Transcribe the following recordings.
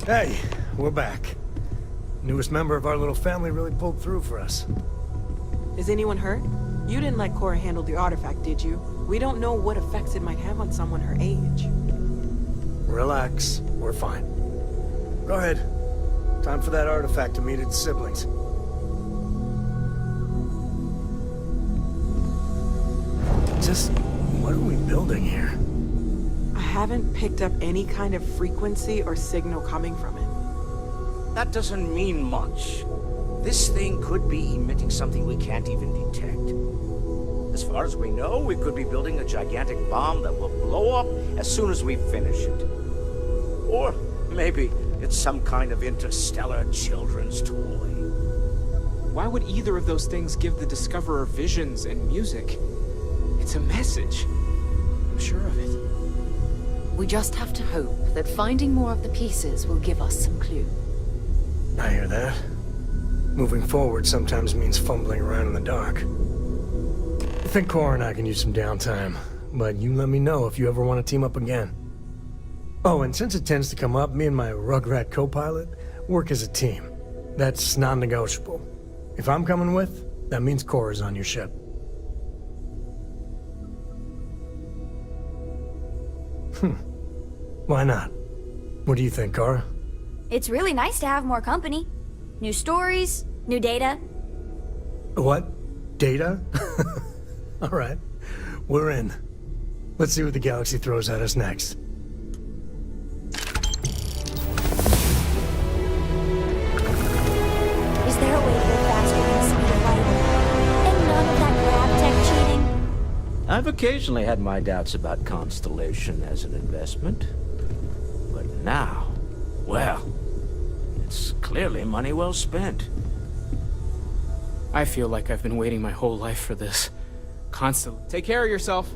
Hey, we're back. Newest member of our little family really pulled through for us. Is anyone hurt? You didn't let Cora handle the artifact, did you? We don't know what effects it might have on someone her age. Relax, we're fine. Go ahead. Time for that artifact to meet its siblings. Just, what are we building here? I haven't picked up any kind of frequency or signal coming from it. That doesn't mean much. This thing could be emitting something we can't even detect. As far as we know, we could be building a gigantic bomb that will blow up as soon as we finish it. Or maybe it's some kind of interstellar children's toy. Why would either of those things give the Discoverer visions and music? It's a message. I'm sure of it. We just have to hope that finding more of the pieces will give us some clue. I hear that. Moving forward sometimes means fumbling around in the dark. I think Cora and I can use some downtime, but you let me know if you ever want to team up again. Oh, and since it tends to come up, me and my Rugrat co-pilot work as a team. That's non-negotiable. If I'm coming with, that means Cora's on your ship. Why not? What do you think, Cora? It's really nice to have more company. New stories, new data. What? Data? All right, we're in. Let's see what the galaxy throws at us next. Is there a way to go faster than the speed of light? And none of that grab tech cheating? I've occasionally had my doubts about Constellation as an investment. But now, well, it's clearly money well spent. I feel like I've been waiting my whole life for this. Constantly. Take care of yourself.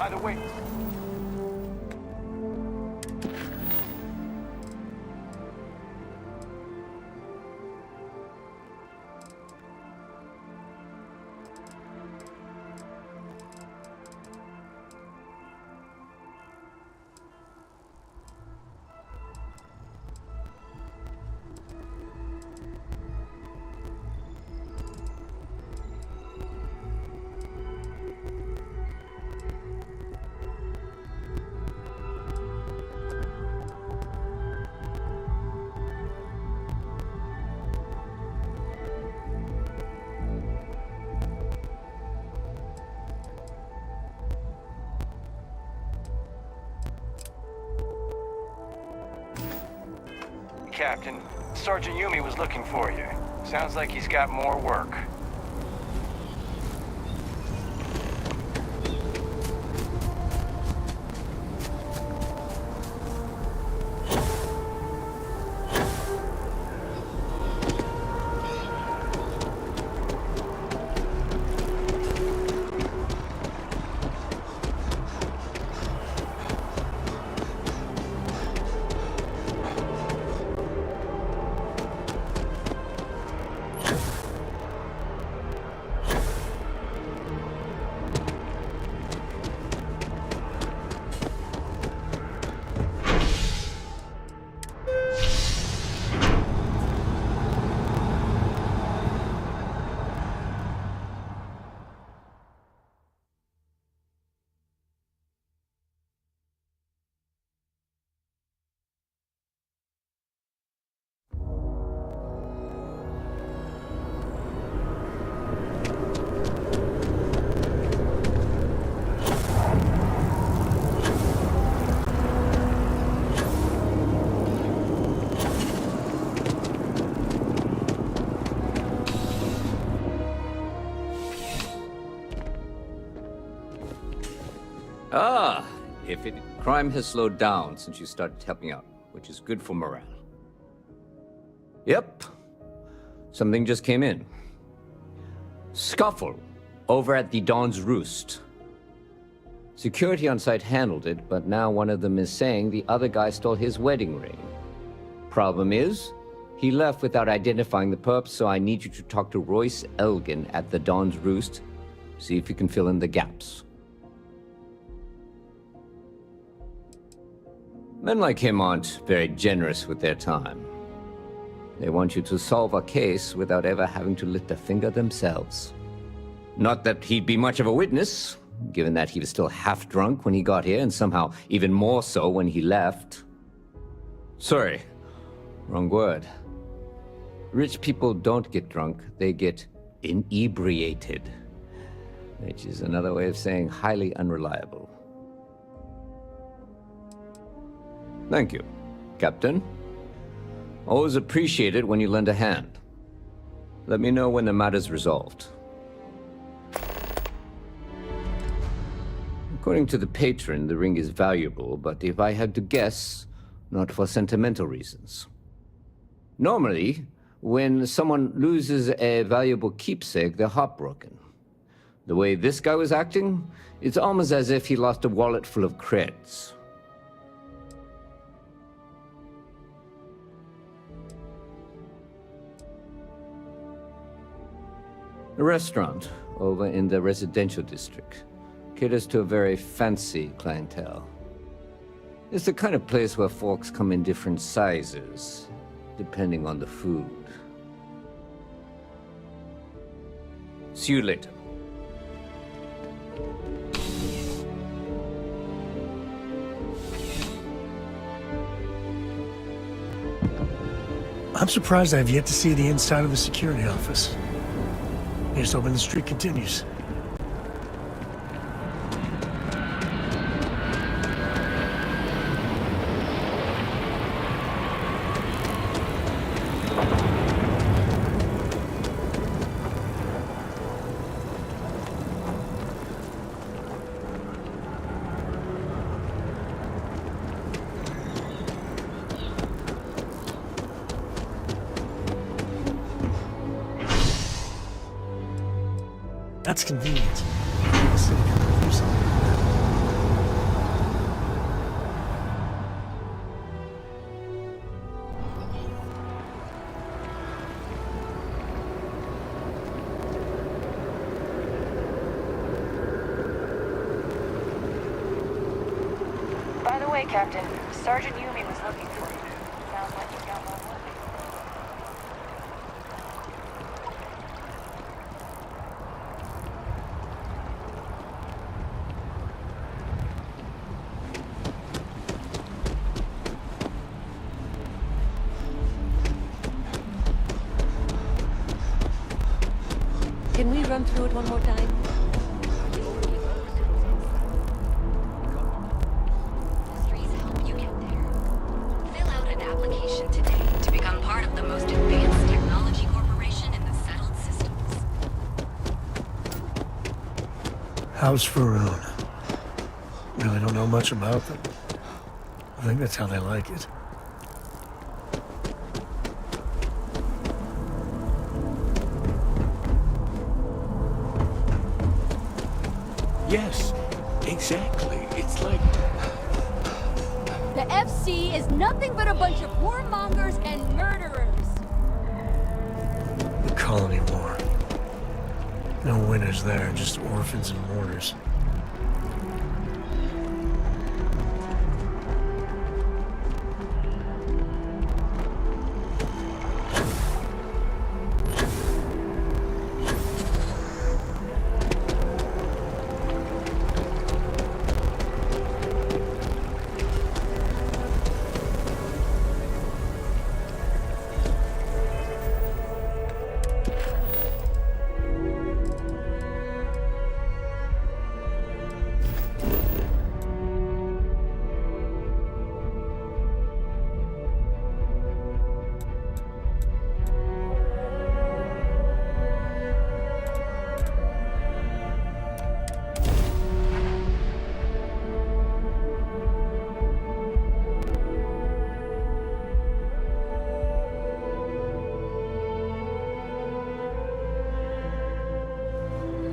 By the way... Captain, Sergeant Yumi was looking for you. Sounds like he's got more work. Crime has slowed down since you started helping out, which is good for morale. Yep. Something just came in. Scuffle over at the Dawn's Roost. Security on site handled it, but now one of them is saying the other guy stole his wedding ring. Problem is, he left without identifying the perp, so I need you to talk to Royce Elgin at the Dawn's Roost. See if you can fill in the gaps. Men like him aren't very generous with their time. They want you to solve a case without ever having to lift a finger themselves. Not that he'd be much of a witness, given that he was still half drunk when he got here, and somehow even more so when he left. Sorry, wrong word. Rich people don't get drunk, they get inebriated, which is another way of saying highly unreliable. Thank you, Captain. Always appreciate it when you lend a hand. Let me know when the matter's resolved. According to the patron, the ring is valuable, but if I had to guess, not for sentimental reasons. Normally, when someone loses a valuable keepsake, they're heartbroken. The way this guy was acting, it's almost as if he lost a wallet full of creds. A restaurant over in the residential district caters to a very fancy clientele. It's the kind of place where forks come in different sizes, depending on the food. See you later. I'm surprised I've yet to see the inside of the security office. Here's hoping the streak continues. That's convenient. The city could do something like that. way, Captain. Sergeant Yumi was looking for you. Sounds like you got more work. Can we run through it one more time? Industries help you get there. Fill out an application today to become part of the most advanced technology corporation in the settled systems. House Faroon. Really don't know much about them. I think that's how they like it. Yes, exactly. It's like... The FC is nothing but a bunch of warmongers and murderers. The Colony War. No winners there, just orphans and mourners.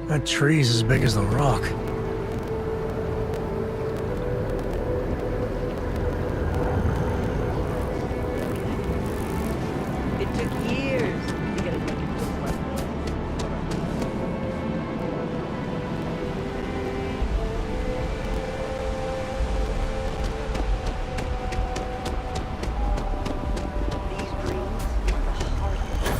That tree's as big as the rock. It took years to get it looking just like this. These dreams are the heart of the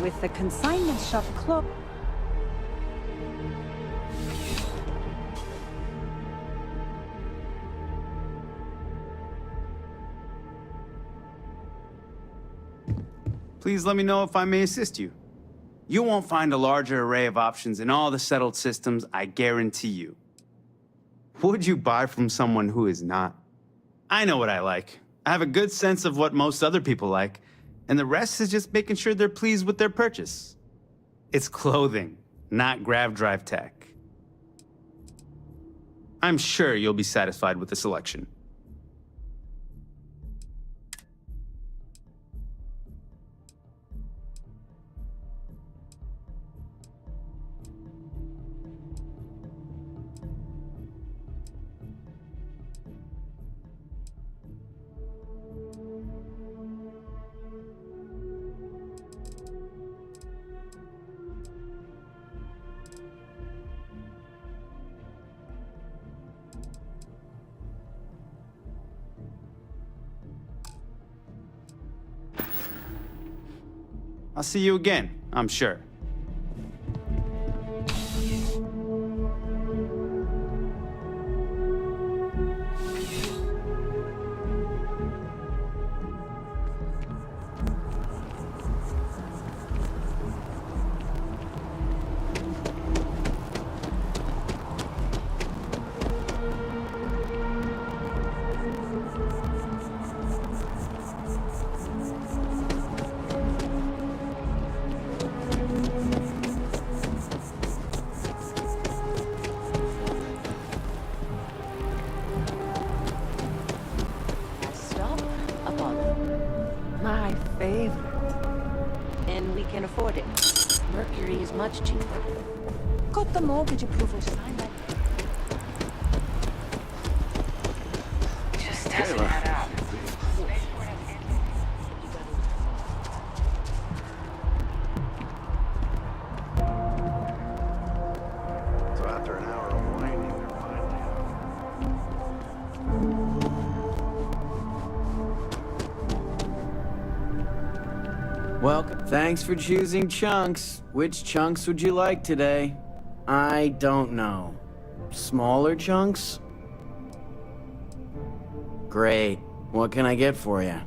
with the consignment shop closed. Please let me know if I may assist you. You won't find a larger array of options in all the settled systems, I guarantee you. Would you buy from someone who is not? I know what I like. I have a good sense of what most other people like, and the rest is just making sure they're pleased with their purchase. It's clothing, not grav drive tech. I'm sure you'll be satisfied with the selection. I'll see you again, I'm sure. Stop upon my favorite. And we can afford it. Mercury is much cheaper. Got the mortgage approval signed. Just doesn't add up. So after an hour of whining, they're finally out. Welcome. Thanks for choosing chunks. Which chunks would you like today? I don't know. Smaller chunks? Great. What can I get for you?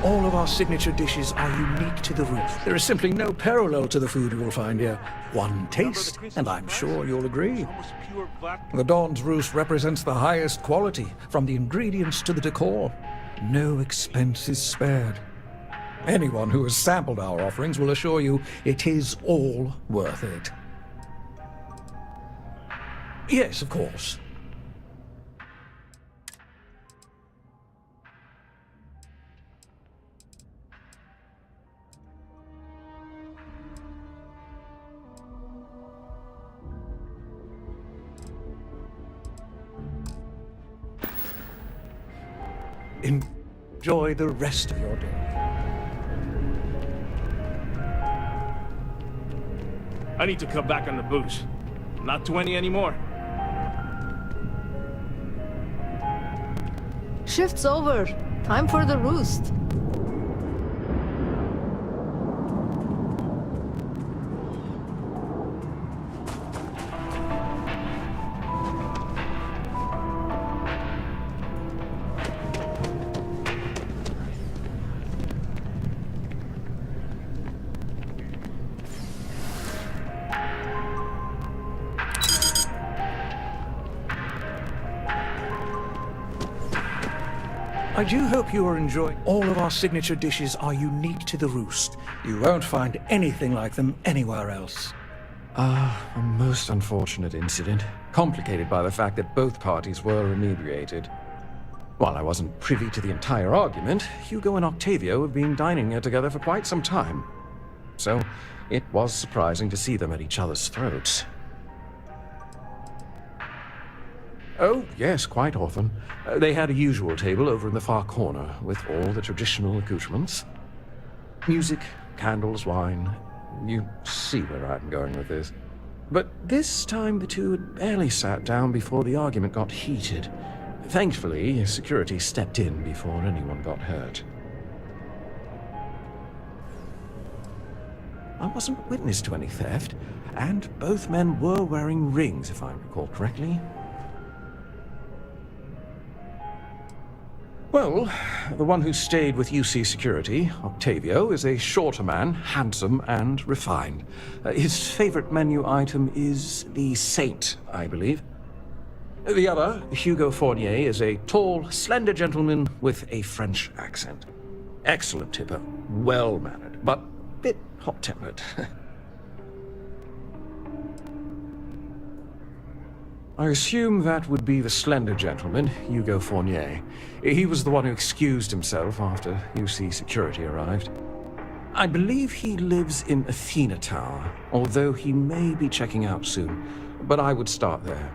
All of our signature dishes are unique to the room. There is simply no parallel to the food you will find here. One taste, and I'm sure you'll agree. The Dawn's Roost represents the highest quality, from the ingredients to the decor. No expense is spared. Anyone who has sampled our offerings will assure you it is all worth it. Yes, of course. Enjoy the rest of your day. I need to cut back on the booze. Not 20 anymore. Shift's over. Time for the roost. I do hope you are enjoying. All of our signature dishes are unique to the Roost. You won't find anything like them anywhere else. A most unfortunate incident, complicated by the fact that both parties were inebriated. While I wasn't privy to the entire argument, Hugo and Octavio have been dining here together for quite some time. So, it was surprising to see them at each other's throats. Oh, yes, quite often. They had a usual table over in the far corner, with all the traditional accoutrements. Music, candles, wine. You see where I'm going with this. But this time the two had barely sat down before the argument got heated. Thankfully, security stepped in before anyone got hurt. I wasn't witness to any theft, and both men were wearing rings, if I recall correctly. Well, the one who stayed with UC Security, Octavio, is a shorter man, handsome and refined. His favorite menu item is the Saint, I believe. The other, Hugo Fournier, is a tall, slender gentleman with a French accent. Excellent tipper, well-mannered, but a bit hot-tempered. I assume that would be the slender gentleman, Hugo Fournier. He was the one who excused himself after UC Security arrived. I believe he lives in Athena Tower, although he may be checking out soon, but I would start there.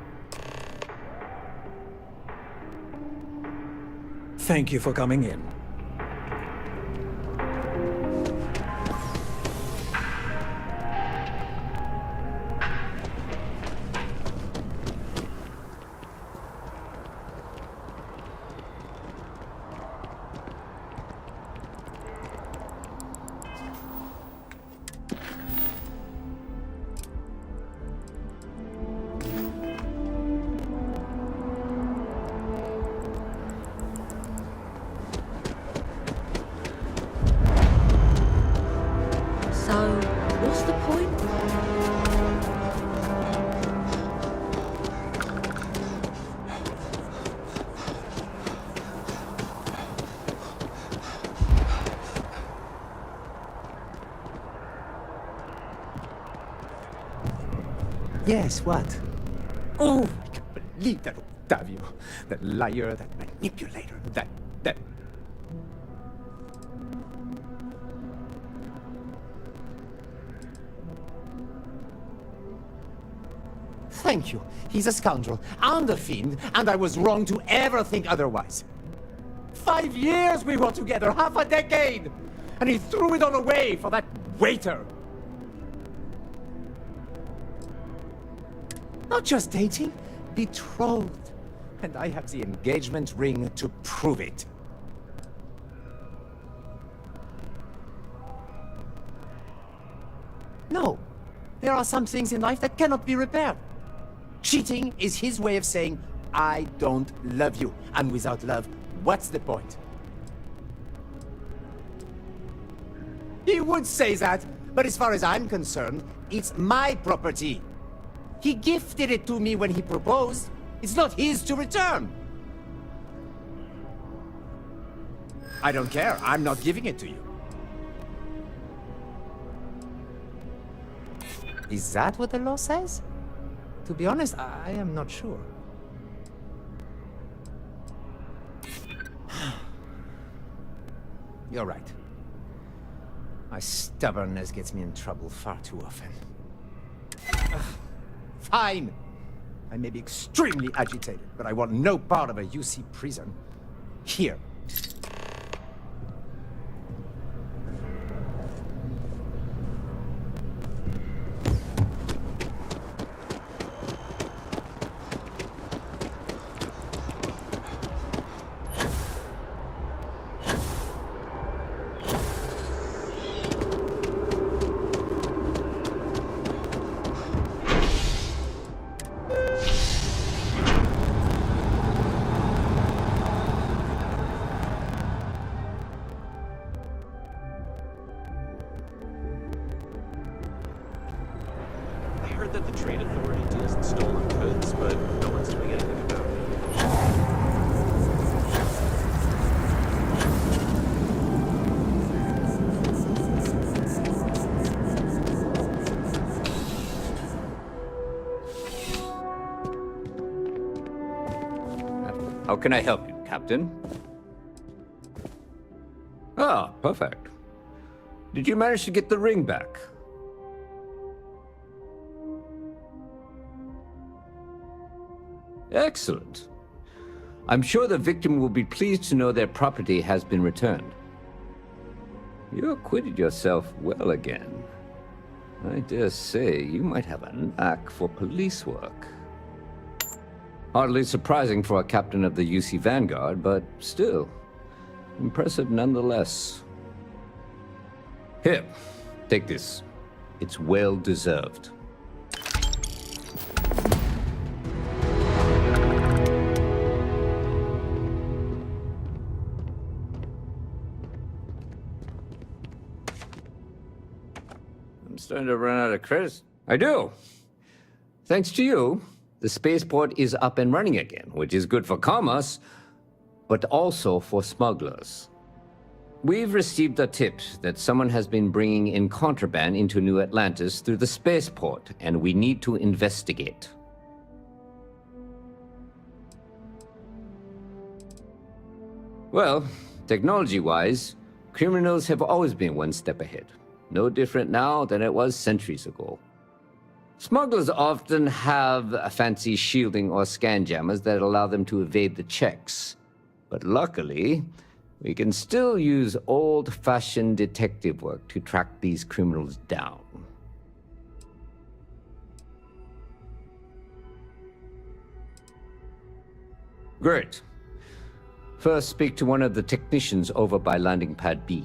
Thank you for coming in. So, what's the point? Yes, what? Oh, I can't believe that Octavio. That liar, that manipulator, that... Thank you. He's a scoundrel and a fiend, and I was wrong to ever think otherwise. 5 years we were together, half a decade! And he threw it all away for that waiter! Not just dating, betrothed. And I have the engagement ring to prove it. No, there are some things in life that cannot be repaired. Cheating is his way of saying, I don't love you. And without love, what's the point? He would say that, but as far as I'm concerned, it's my property. He gifted it to me when he proposed. It's not his to return. I don't care. I'm not giving it to you. Is that what the law says? To be honest, I am not sure. You're right. My stubbornness gets me in trouble far too often. Fine! I may be extremely agitated, but I want no part of a UC prison. Here. I heard that the Trade Authority deals in stolen goods, but no one's doing anything about it. How can I help you, Captain. Ah, perfect. Did you manage to get the ring back? Excellent. I'm sure the victim will be pleased to know their property has been returned. You acquitted yourself well again. I dare say you might have a knack for police work. Hardly surprising for a captain of the UC Vanguard, but still, impressive nonetheless. Here, take this. It's well deserved. I'm starting to run out of credits. I do. Thanks to you, the spaceport is up and running again, which is good for commerce, but also for smugglers. We've received a tip that someone has been bringing in contraband into New Atlantis through the spaceport, and we need to investigate. Well, technology-wise, criminals have always been one step ahead. No different now than it was centuries ago. Smugglers often have a fancy shielding or scan jammers that allow them to evade the checks. But luckily, we can still use old-fashioned detective work to track these criminals down. Great. First, speak to one of the technicians over by landing pad B.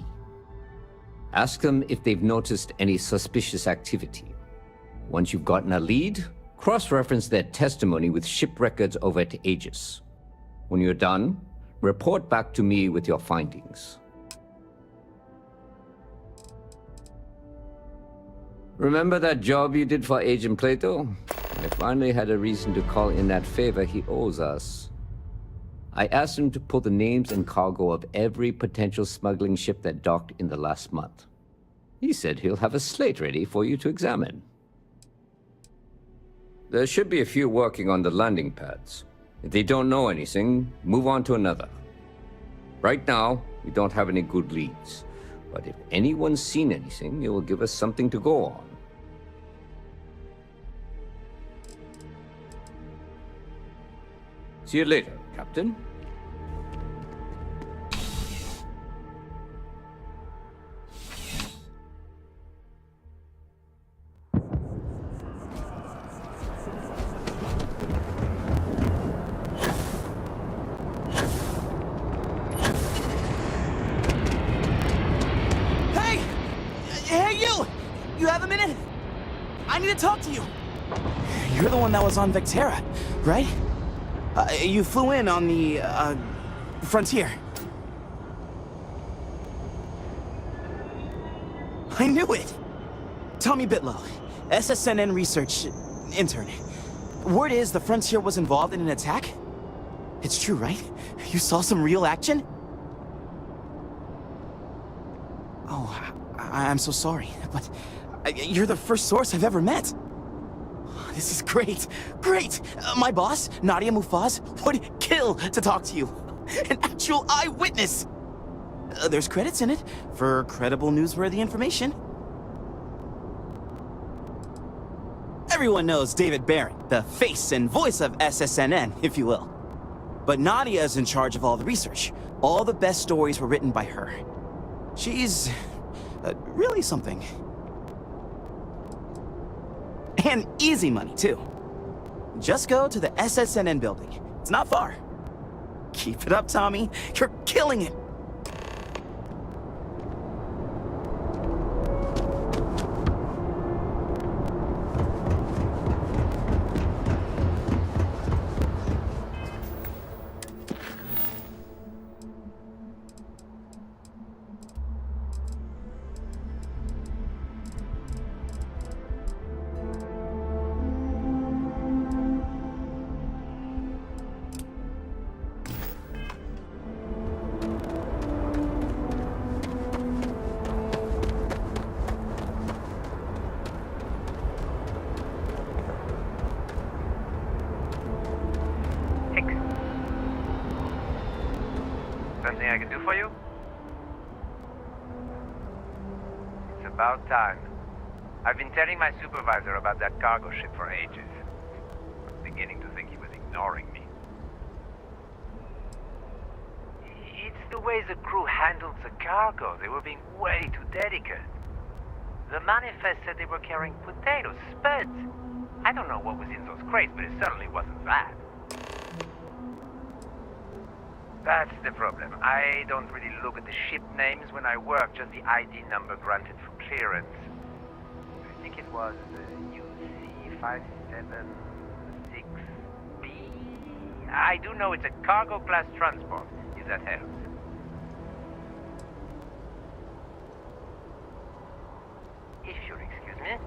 Ask them if they've noticed any suspicious activity. Once you've gotten a lead, cross-reference their testimony with ship records over at Aegis. When you're done, report back to me with your findings. Remember that job you did for Agent Plato? I finally had a reason to call in that favor he owes us. I asked him to pull the names and cargo of every potential smuggling ship that docked in the last month. He said he'll have a slate ready for you to examine. There should be a few working on the landing pads. If they don't know anything, move on to another. Right now, we don't have any good leads. But if anyone's seen anything, it will give us something to go on. See you later, Captain. Talk to you. You're the one that was on Vectera, right? You flew in on the, Frontier. I knew it! Tommy Bitlow, SSNN research intern. Word is the Frontier was involved in an attack? It's true, right? You saw some real action? Oh, I'm so sorry, but you're the first source I've ever met. This is great. Great! My boss, Nadia Mufaz, would kill to talk to you. An actual eyewitness! There's credits in it for credible, newsworthy information. Everyone knows David Barron, the face and voice of SSNN, if you will. But Nadia is in charge of all the research. All the best stories were written by her. She's really something. And easy money, too. Just go to the SSNN building. It's not far. Keep it up, Tommy. You're killing it. Anything I can do for you? It's about time. I've been telling my supervisor about that cargo ship for ages. I'm beginning to think he was ignoring me. It's the way the crew handled the cargo. They were being way too delicate. The manifest said they were carrying potatoes, spuds. I don't know what was in those crates, but it certainly wasn't that. That's the problem. I don't really look at the ship names when I work, just the ID number granted for clearance. I think it was UC576B. I do know it's a cargo class transport, if that helps. If you'll excuse me.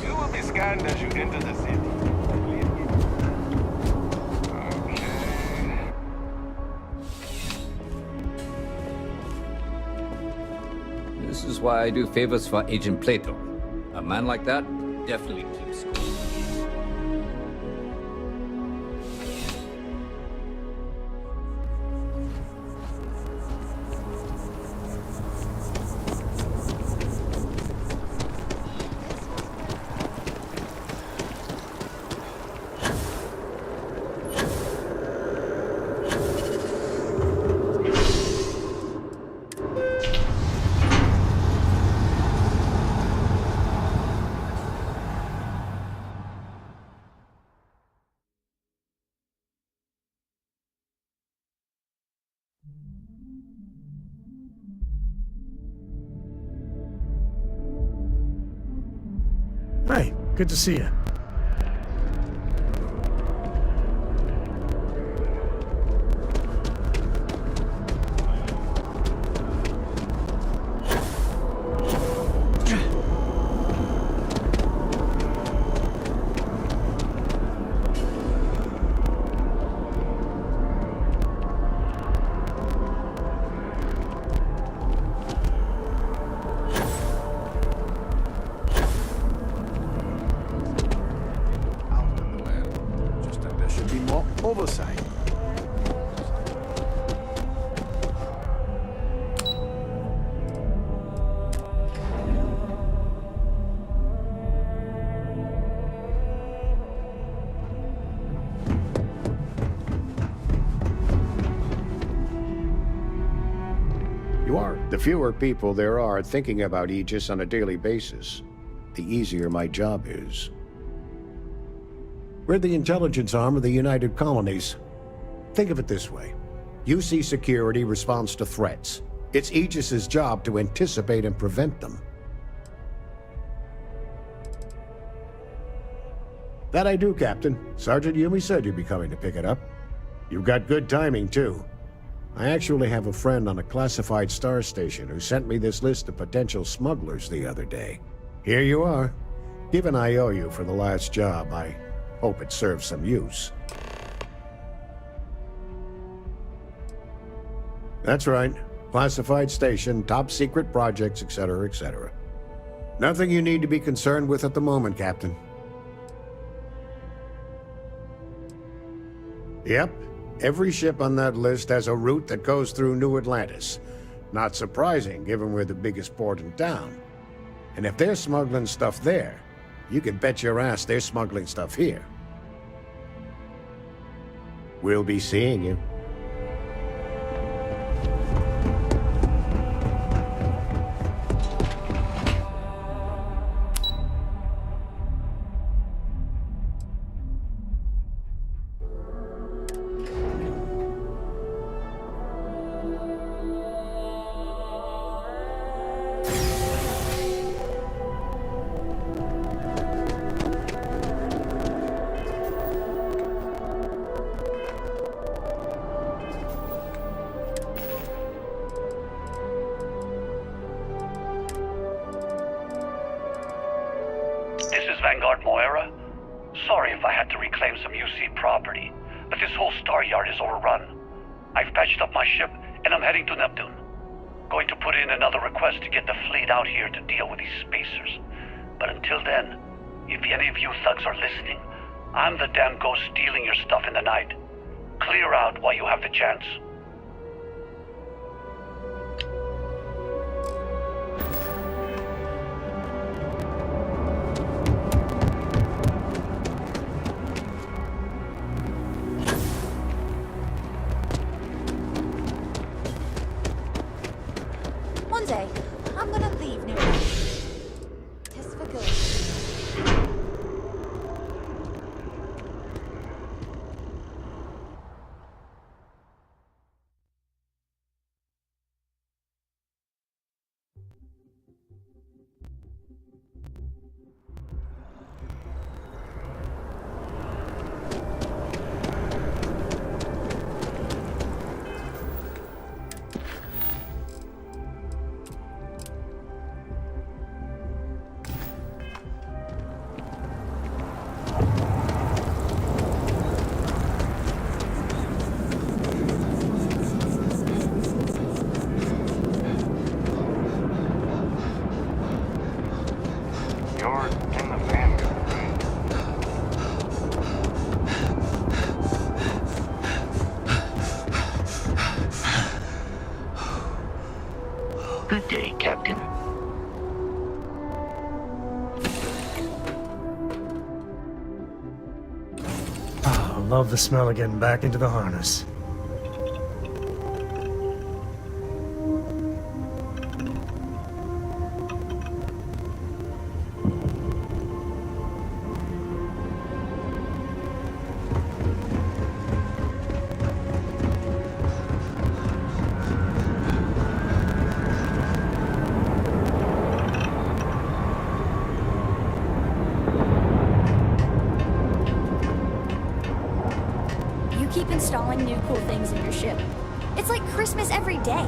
You will be scanned as you enter the city. This is why I do favors for Agent Plato. A man like that definitely keeps score. Hey, good to see you. Oversight. You are. The fewer people there are thinking about Aegis on a daily basis, the easier my job is. We're the intelligence arm of the United Colonies. Think of it this way. UC Security responds to threats. It's Aegis's job to anticipate and prevent them. That I do, Captain. Sergeant Yumi said you'd be coming to pick it up. You've got good timing, too. I actually have a friend on a classified star station who sent me this list of potential smugglers the other day. Here you are. Given I owe you for the last job, I hope it serves some use. That's right. Classified station, top secret projects, etc., etc. Nothing you need to be concerned with at the moment, Captain. Yep. Every ship on that list has a route that goes through New Atlantis. Not surprising, given we're the biggest port in town. And if they're smuggling stuff there, you can bet your ass they're smuggling stuff here. We'll be seeing you. Sorry if I had to reclaim some UC property, but this whole star yard is overrun. I've patched up my ship, and I'm heading to Neptune. Going to put in another request to get the fleet out here to deal with these spacers. But until then, if any of you thugs are listening, I'm the damn ghost stealing your stuff in the night. Clear out while you have the chance. One day, I'm gonna leave New York. Just for good. You're in the Vanguard, right? Good day, Captain. Ah, I love the smell of getting back into the harness. You keep installing new cool things in your ship. It's like Christmas every day.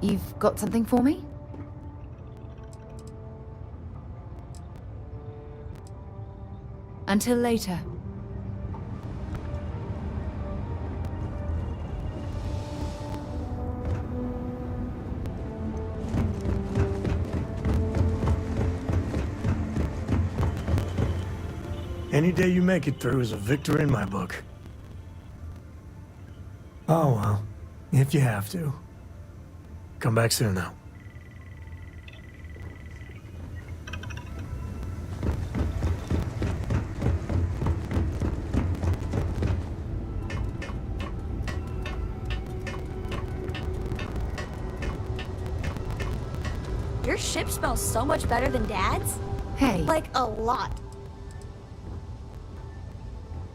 You've got something for me? Until later. Any day you make it through is a victory in my book. Oh well, if you have to. Come back soon, though. Your ship smells so much better than Dad's. Hey. Like, a lot.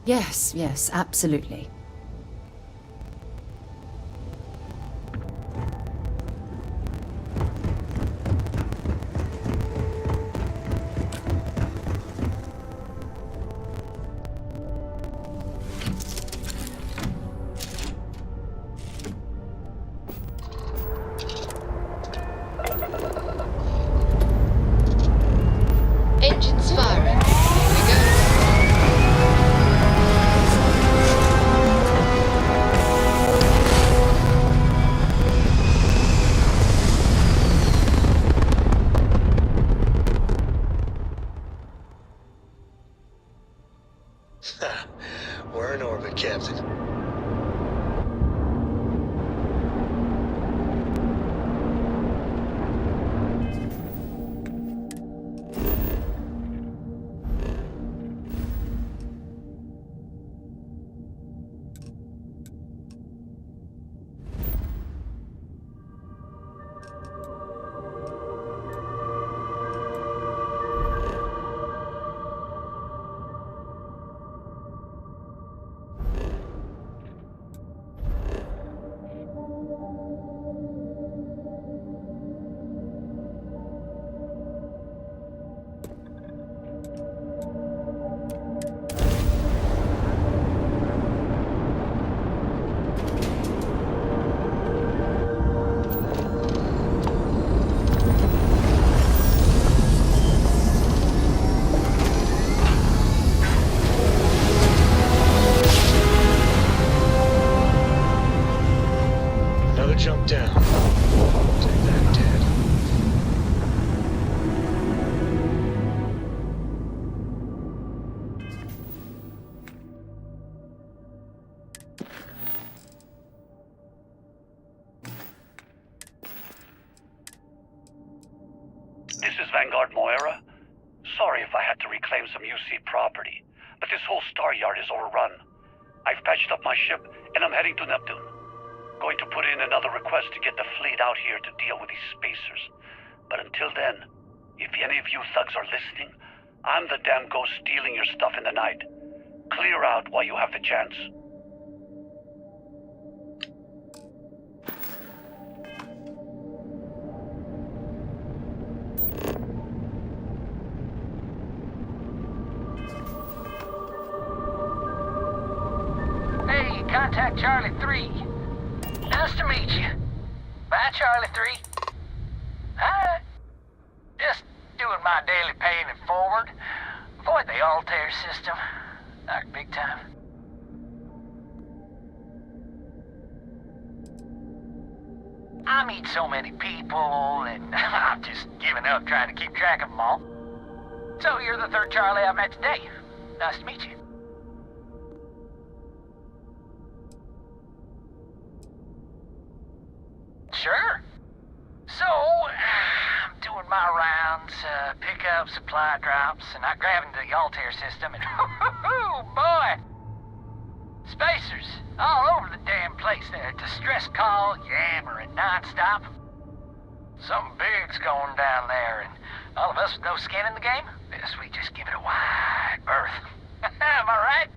Yes, yes, absolutely. Engines firing. Here we go. We're in orbit, Captain. This is Vanguard Moira. Sorry if I had to reclaim some UC property, but this whole star yard is overrun. I've patched up my ship, and I'm heading to Neptune. Going to put in another request to get the fleet out here to deal with these spacers. But until then, if any of you thugs are listening, I'm the damn ghost stealing your stuff in the night. Clear out while you have the chance. Hey, contact Charlie 3. Nice to meet you. Bye, Charlie 3. Hi. Just doing my daily paying it forward. Avoid the Altair system. Like big time. I meet so many people, and I'm just giving up trying to keep track of them all. So you're the third Charlie I've met today. Nice to meet you. Sure. So, I'm doing my rounds, pick up supply drops, and I grab into the Altair system, and oh boy! Spacers all over the damn place there. Distress call, yammering nonstop. Something big's going down there, and all of us with no skin in the game, best we just give it a wide berth. Am I right?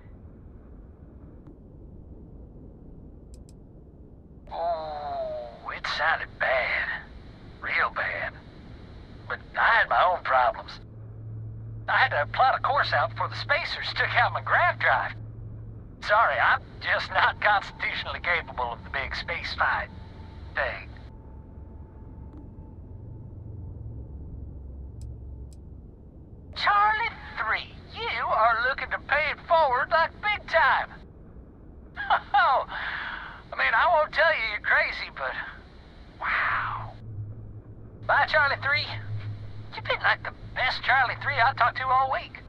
Oh, it sounded bad. Real bad. But I had my own problems. I had to plot a course out before the spacers took out my grav drive. Sorry, I'm just not constitutionally capable of the big space fight thing. Charlie 3, you are looking to pay it forward like big time. Oh, I mean, I won't tell you you're crazy, but wow. Bye, Charlie 3. You've been like the best Charlie 3 I talked to all week.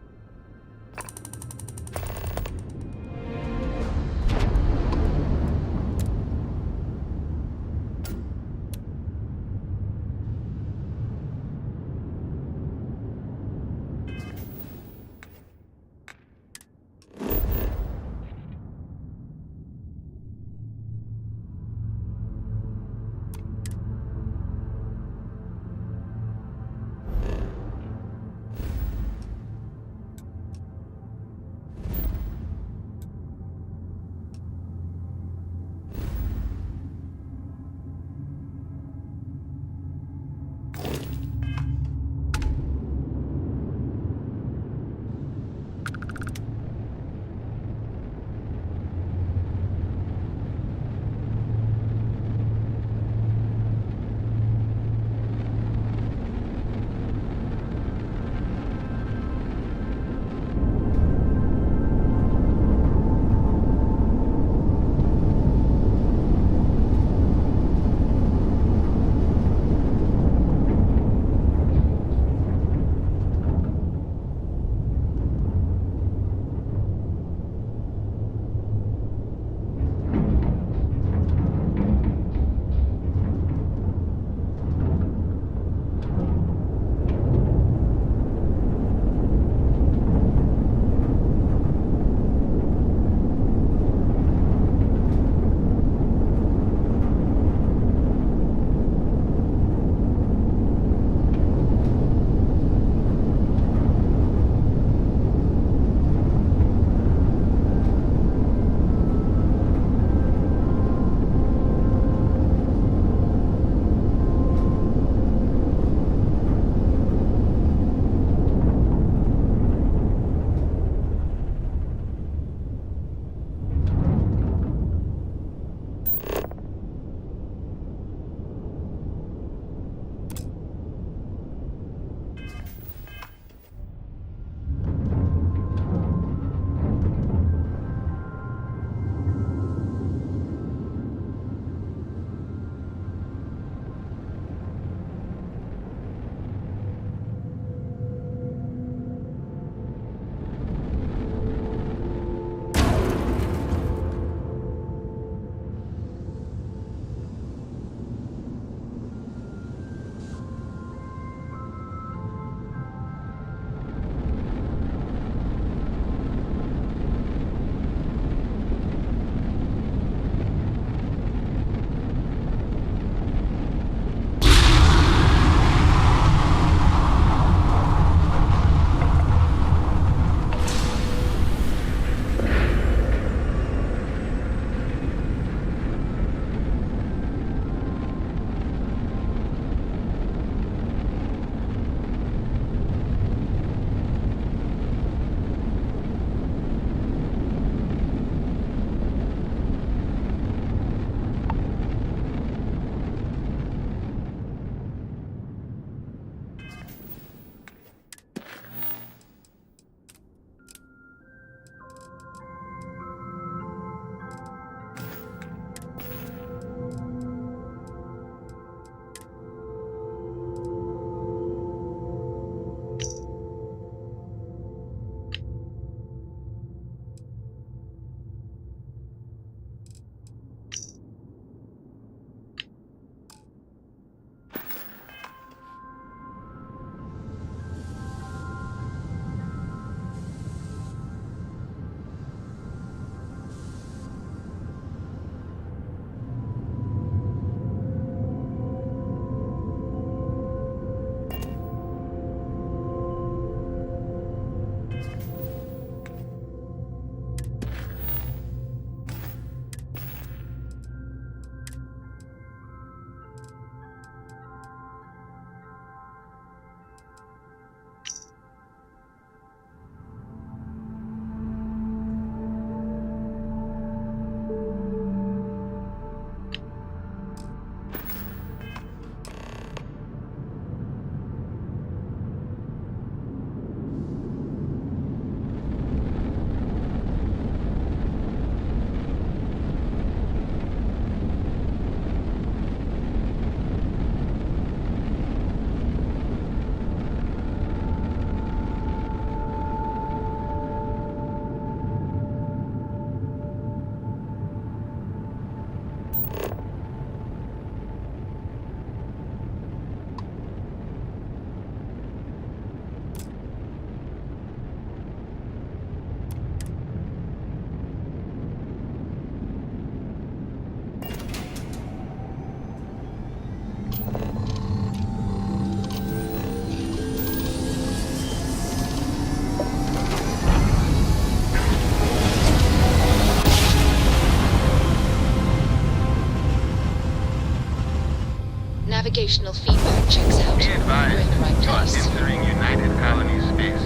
navigational feedback checks out. Be We're in the advised, right you are place. entering United Colony space.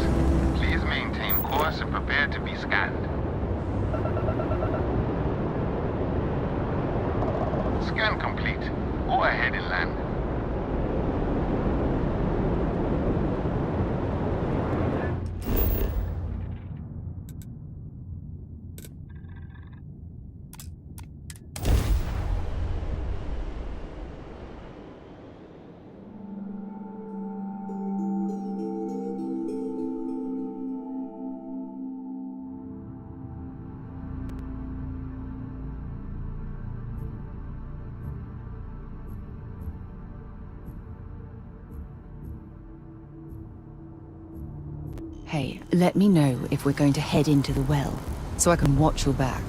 Please maintain course and prepare to be scanned. Scan complete. Go ahead and land. Hey, let me know if we're going to head into the well, so I can watch your back.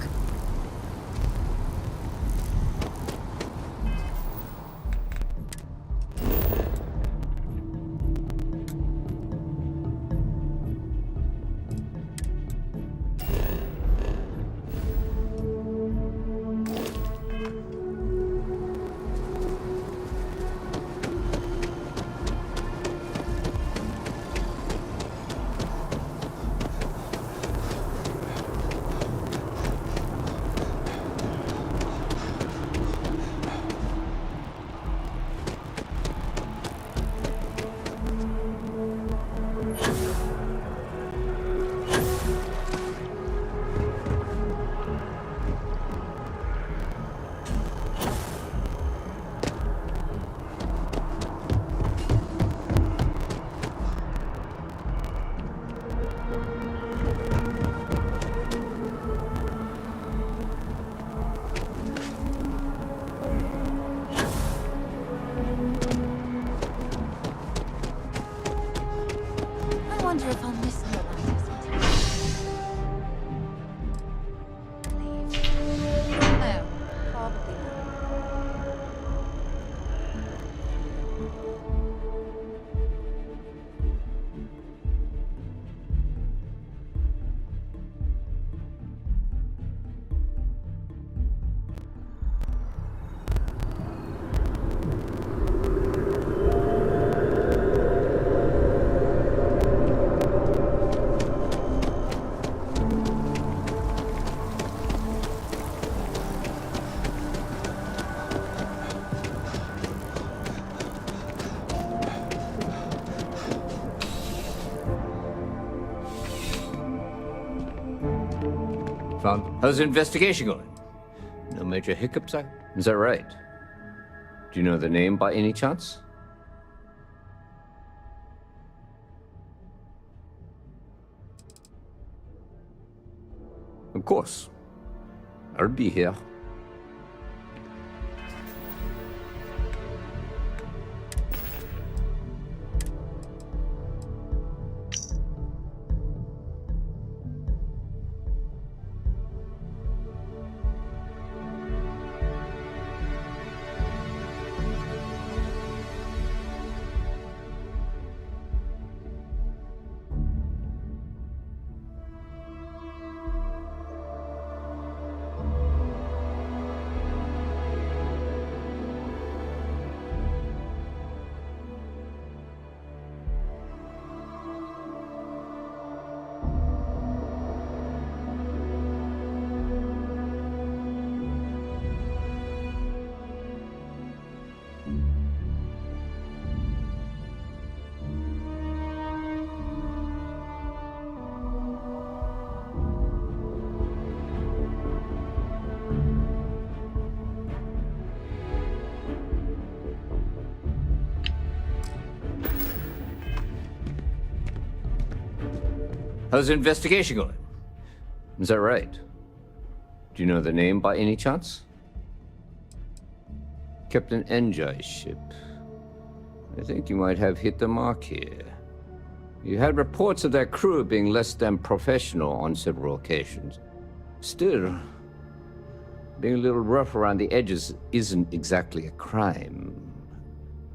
I wonder if I'll miss her like this. No, probably not. How's the investigation going? No major hiccups, is that right? Do you know the name by any chance? Of course. I'll be here. How's the investigation going? Is that right? Do you know the name by any chance? Captain Enjoy's ship. I think you might have hit the mark here. You had reports of their crew being less than professional on several occasions. Still, being a little rough around the edges isn't exactly a crime.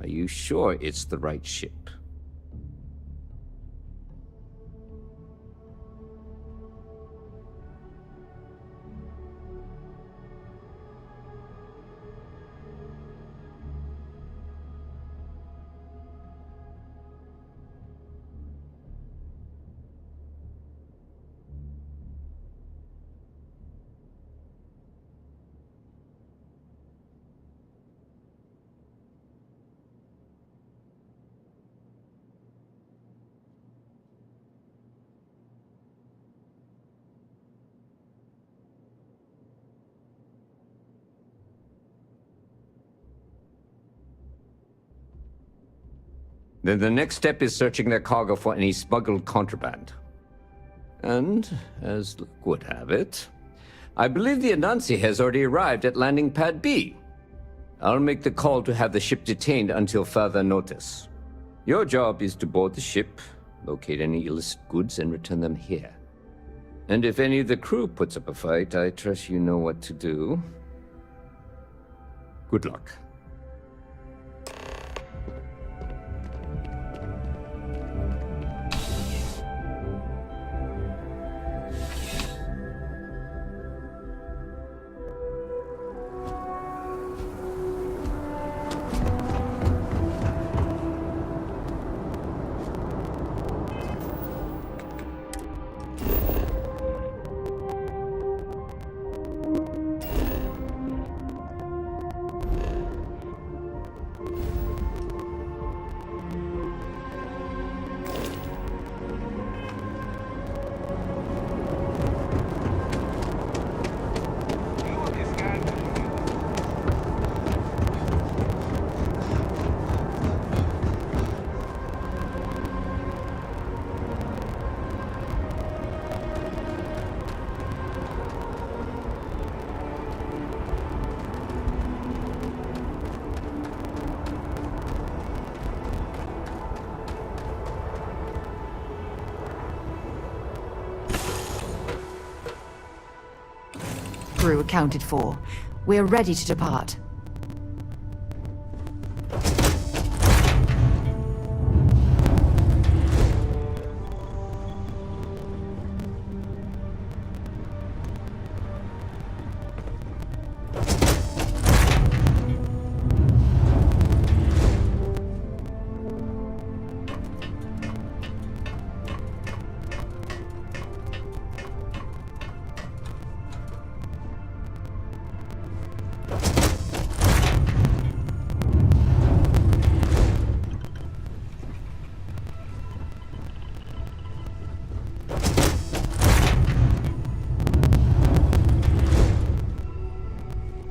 Are you sure it's the right ship? Then the next step is searching their cargo for any smuggled contraband. And, as luck would have it, I believe the Anansi has already arrived at landing pad B. I'll make the call to have the ship detained until further notice. Your job is to board the ship, locate any illicit goods, and return them here. And if any of the crew puts up a fight, I trust you know what to do. Good luck. Crew accounted for. We're ready to depart.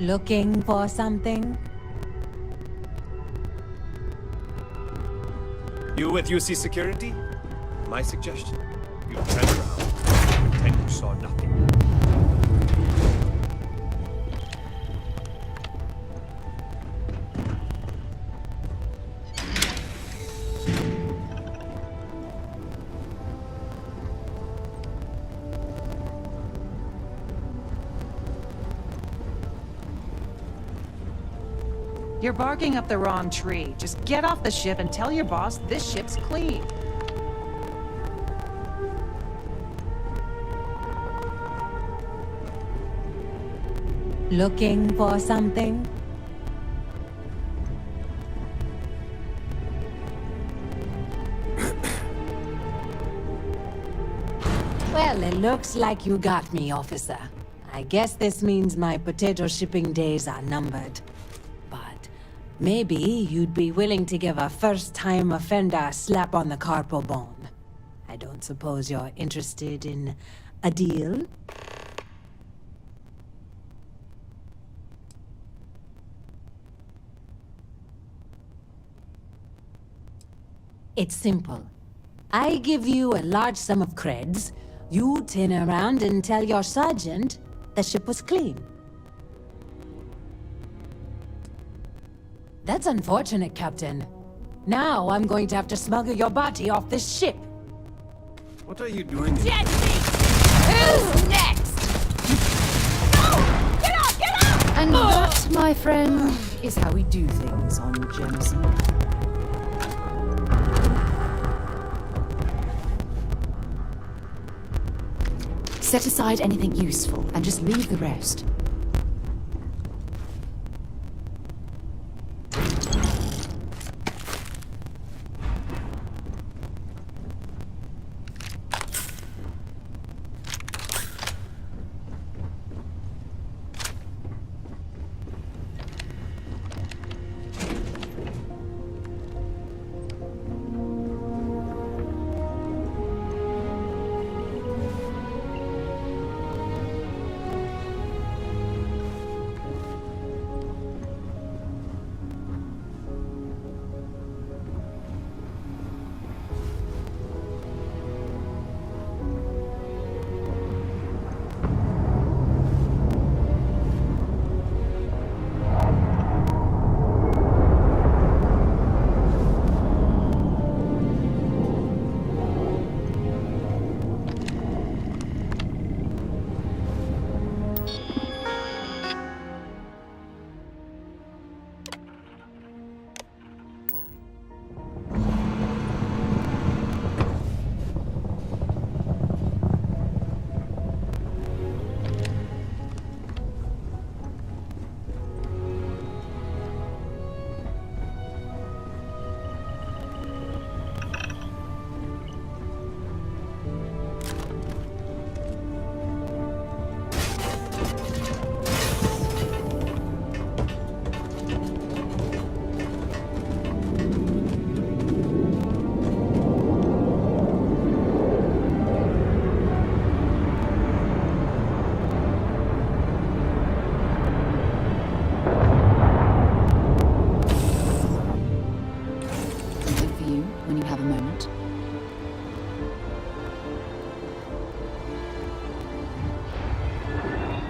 Looking for something? You with UC Security? My suggestion? You turn around. Pretend you saw nothing. You're barking up the wrong tree. Just get off the ship and tell your boss this ship's clean. Looking for something? Well, it looks like you got me, officer. I guess this means my potato shipping days are numbered. Maybe you'd be willing to give a first-time offender a slap on the carpal bone. I don't suppose you're interested in a deal? It's simple. I give you a large sum of creds, you turn around and tell your sergeant the ship was clean. That's unfortunate, Captain. Now I'm going to have to smuggle your body off this ship. What are you doing? Jesse! Who's next? No! Get out! Get out! And that, my friend, is how we do things on Jameson. Set aside anything useful and just leave the rest.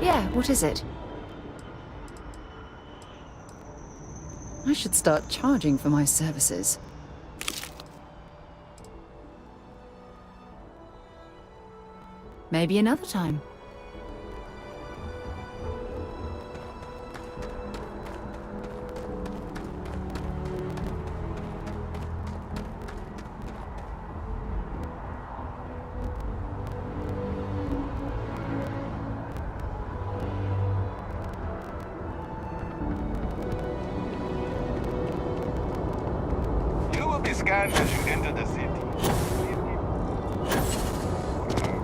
Yeah, what is it? I should start charging for my services. Maybe another time. You will be scanned as you enter the city.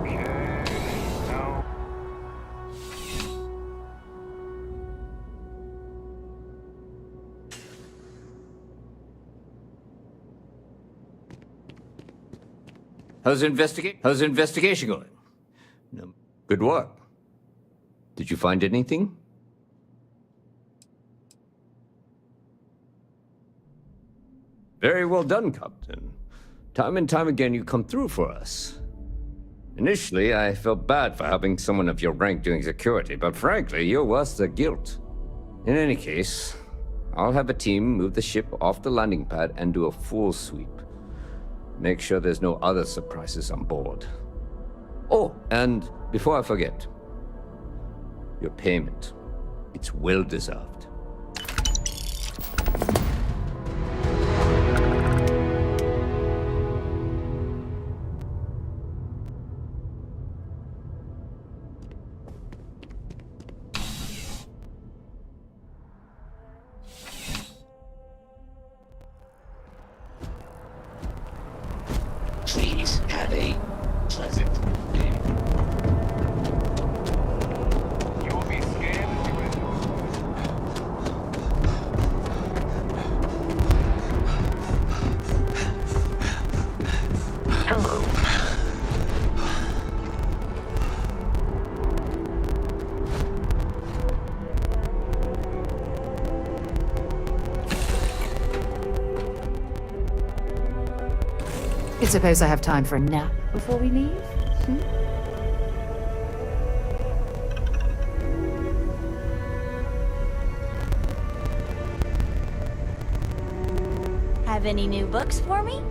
Okay, no. How's the investigation going? No. Good work. Did you find anything? Very well done, Captain. Time and time again you come through for us. Initially, I felt bad for having someone of your rank doing security, but frankly, you're worth the guilt. In any case, I'll have a team move the ship off the landing pad and do a full sweep. Make sure there's no other surprises on board. Oh, and before I forget, your payment. It's well deserved. Please have a pleasant day. You will be scanned as you enter. Hello. I suppose I have time for a nap before we leave? Have any new books for me?